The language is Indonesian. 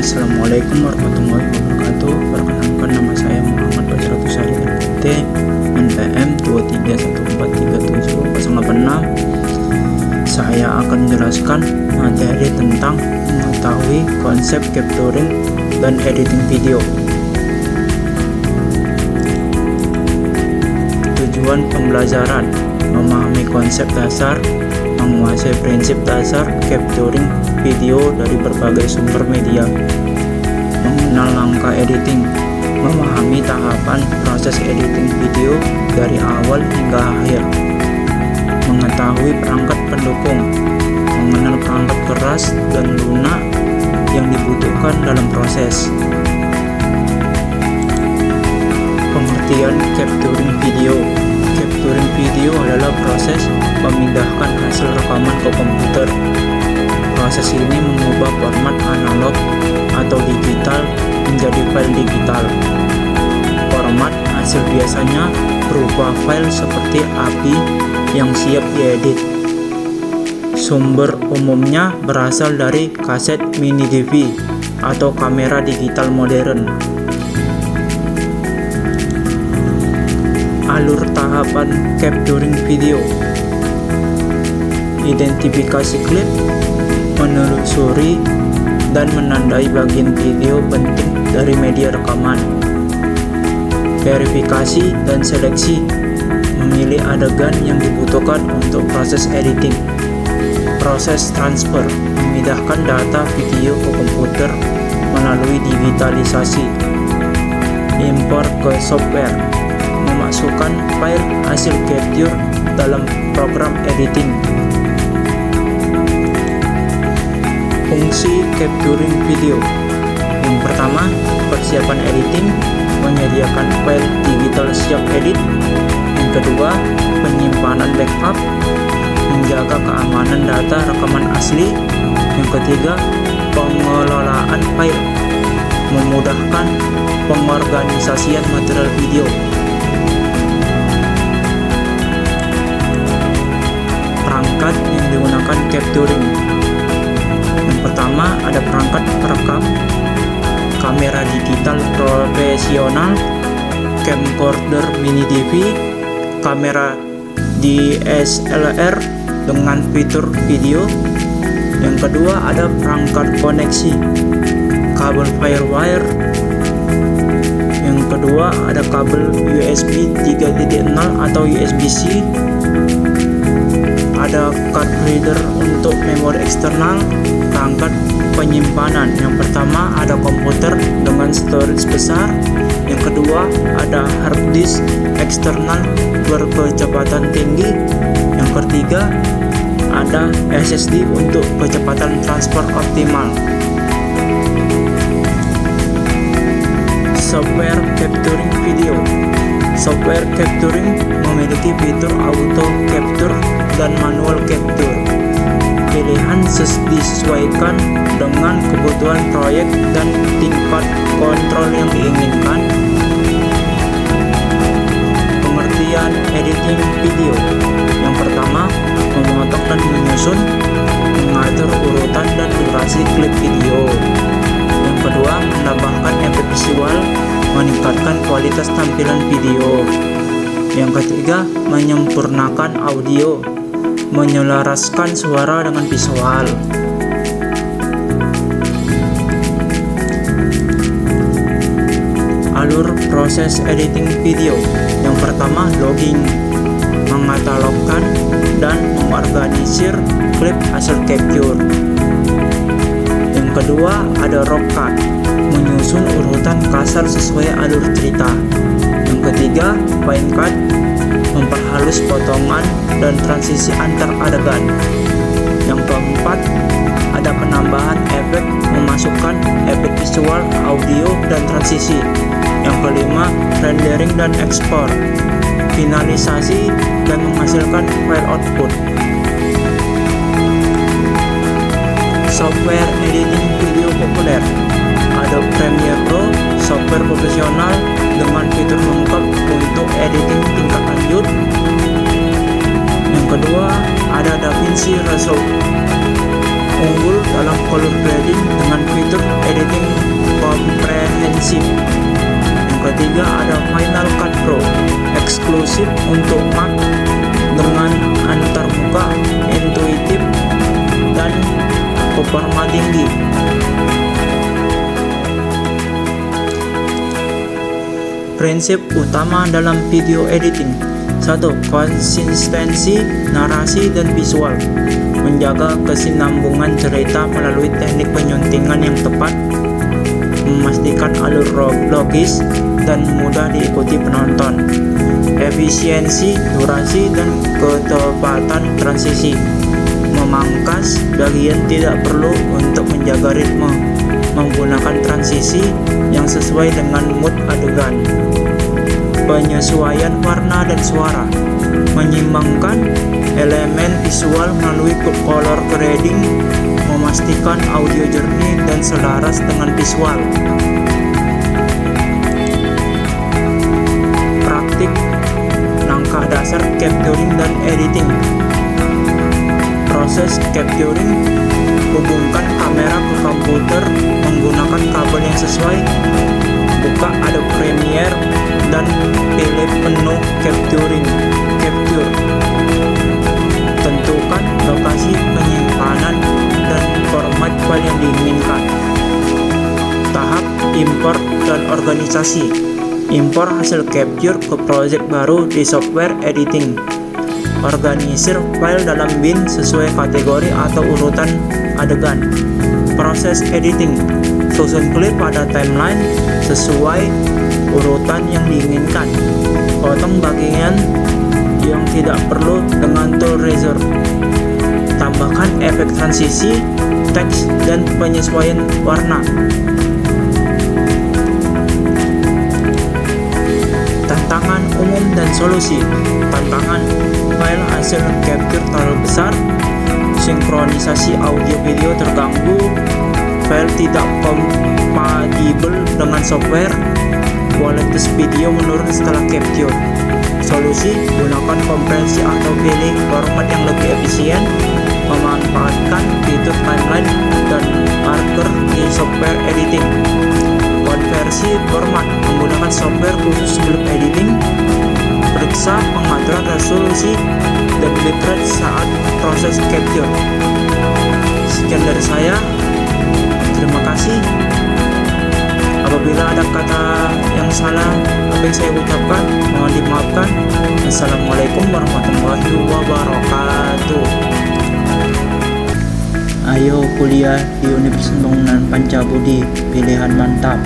Assalamualaikum warahmatullahi wabarakatuh. Perkenalkan, nama saya Muhammad Basratus Sari LPT NPM 231437086. Saya akan menjelaskan materi tentang mengetahui konsep capturing dan editing video. Tujuan pembelajaran: memahami konsep dasar, menguasai prinsip dasar capturing video dari berbagai sumber media, mengenal langkah editing, memahami tahapan proses editing video dari awal hingga akhir, mengetahui perangkat pendukung, mengenal perangkat keras dan lunak yang dibutuhkan dalam proses. Pengertian capturing video. Capturing video adalah proses memindahkan hasil rekaman ke komputer. Proses ini mengubah format analog atau digital menjadi file digital. Format hasil biasanya berupa file seperti API yang siap diedit. Sumber umumnya berasal dari kaset mini DV atau kamera digital modern. Alur tahapan capturing video: identifikasi klip, menelusuri dan menandai bagian video penting dari media rekaman, verifikasi dan seleksi, memilih adegan yang dibutuhkan untuk proses editing, proses transfer, memindahkan data video ke komputer melalui digitalisasi, import ke software, memasukkan file hasil capture dalam program editing. Fungsi capturing video: yang pertama, persiapan editing, menyediakan file digital siap edit. Yang kedua, penyimpanan backup, menjaga keamanan data rekaman asli. Yang ketiga, pengelolaan file, memudahkan pengorganisasian material video. Perangkat yang digunakan capturing: yang pertama, ada perangkat perekam, kamera digital profesional, camcorder mini DV, kamera DSLR dengan fitur video. Yang kedua, ada perangkat koneksi, kabel Firewire. Yang kedua, ada kabel USB 3.0 atau USB-C. Ada card reader untuk memori eksternal. Perangkat penyimpanan: yang pertama, ada komputer dengan storage besar. Yang kedua, ada hard disk eksternal berkecepatan tinggi. Yang ketiga, ada SSD untuk kecepatan transfer optimal. Software capturing video. Software capturing memiliki fitur auto capture dan manual capture. Pilihan disesuaikan dengan kebutuhan proyek dan tingkat kontrol yang diinginkan. Pengertian editing video: yang pertama, memotong dan menyusun, mengatur urutan dan durasi klip video. Yang kedua, menambahkan efek visual, meningkatkan kualitas tampilan video. Yang ketiga, menyempurnakan audio, menyelaraskan suara dengan visual. Alur proses editing video: yang pertama, logging, mengatalogkan dan mengorganisir klip hasil capture. Yang kedua, ada raw cut, menyusun urutan kasar sesuai alur cerita. Yang ketiga, fine cut, memperhalus potongan dan transisi antar adegan. Yang keempat, ada penambahan efek, memasukkan efek visual, audio, dan transisi. Yang kelima, rendering dan ekspor, finalisasi dan menghasilkan file output. Software editing video populer: Adobe Premiere Pro, software profesional dengan fitur lengkap untuk editing tingkat lanjut. Yang kedua, ada DaVinci Resolve, unggul dalam color grading dengan fitur editing komprehensif. Yang ketiga ada Final Cut Pro, eksklusif untuk Mac dengan antarmuka intuitif dan performa tinggi. Prinsip utama dalam video editing: 1. Konsistensi narasi dan visual. Menjaga kesinambungan cerita melalui teknik penyuntingan yang tepat, memastikan alur logis dan mudah diikuti penonton. Efisiensi, durasi, dan ketepatan transisi. Memangkas bagian tidak perlu untuk menjaga ritme, menggunakan transisi yang sesuai dengan mood adegan. Penyesuaian warna dan suara. Menyimbangkan elemen visual melalui color grading, memastikan audio jernih dan selaras dengan visual. Praktik langkah dasar capturing dan editing. Proses capturing: hubungkan kamera ke komputer menggunakan kabel yang sesuai, buka Adobe Premiere dan pilih menu capture. Tentukan lokasi penyimpanan dan format file yang diinginkan. Tahap import dan organisasi. Impor hasil capture ke project baru di software editing. Organisir file dalam bin sesuai kategori atau urutan adegan. Proses editing: susun klip pada timeline sesuai urutan yang diinginkan. Potong bagian yang tidak perlu dengan tool razor. Tambahkan efek transisi, teks, dan penyesuaian warna. Tantangan umum dan solusi. Tantangan: file hasil capture terlalu besar, sinkronisasi audio video terganggu, file tidak kompatibel dengan software, kualitas video menurun setelah capture. Solusi: gunakan kompresi atau pilih format yang lebih efisien, memanfaatkan fitur timeline dan marker di software editing. Konversi format: menggunakan software khusus sebelum editing. Periksa pengaturan resolusi dan bitrate saat proses capture. Sekian dari saya. Terima kasih. Apabila ada kata yang salah apa yang saya ucapkan, mohon dimaafkan. Assalamualaikum warahmatullahi wabarakatuh. Ayo kuliah di Universitas Bangunan Pancabudi, pilihan mantap.